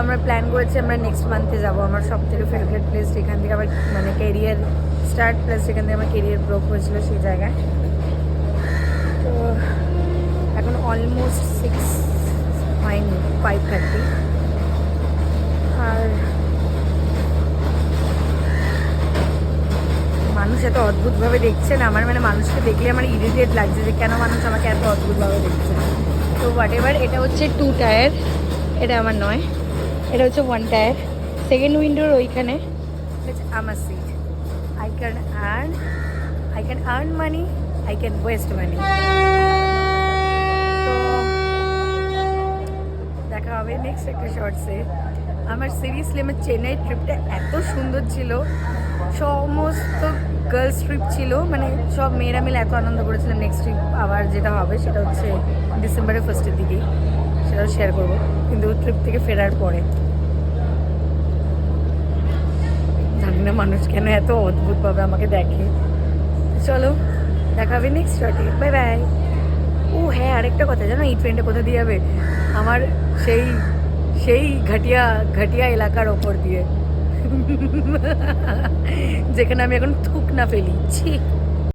আমরা প্ল্যান করেছি আমরা নেক্সট মান্থে যাবো। আমার সব থেকে ফেভারিট প্লেস, এখান থেকে আমার মানে ক্যারিয়ার স্টার্ট, প্লাস সেখান থেকে আমার ক্যারিয়ার গ্রো হয়েছিল সেই জায়গায়। তো এখন অলমোস্ট 6 হয়নি, 5:30। আর মানুষ এত অদ্ভুতভাবে দেখছে না, আমার মানে মানুষকে দেখলে আমার ইরিটেট লাগছে যে কেন মানুষ আমাকে এত অদ্ভুতভাবে দেখছে। তো হোয়াট এভার, এটা হচ্ছে 2 টায়ার, এটা আমার নয়, এটা হচ্ছে 1 টায়ার। সেকেন্ড উইন্ডোর ওইখানে আমার seat. I can earn money, I can waste money. তো দেখা হবে নেক্সট একটা শর্টসে। আমার সিরিয়াসলি আমার চেন্নাই ট্রিপটা এত সুন্দর ছিল, সমস্ত গার্লস ট্রিপ ছিল, মানে সব মেয়েরা মিলে এত আনন্দ করেছিলাম। নেক্সট ট্রিপ আবার যেটা হবে সেটা হচ্ছে ডিসেম্বরের ফার্স্টের দিকেই, সেটাও শেয়ার করবো, কিন্তু ট্রিপ থেকে ফেরার পরে। জানি না মানুষ কেন এত অদ্ভুতভাবে আমাকে দেখে। চলো দেখা হবে নেক্সট শর্টে, বাই বাই। ও হ্যাঁ, আরেকটা কথা জানো, এই ট্রেনটা কোথা দিয়ে যাবে? আমার সেই সেই ঘাটিয়া এলাকার ওপর দিয়ে যেখানে আমি এখন থুক না ফেলি, ছি।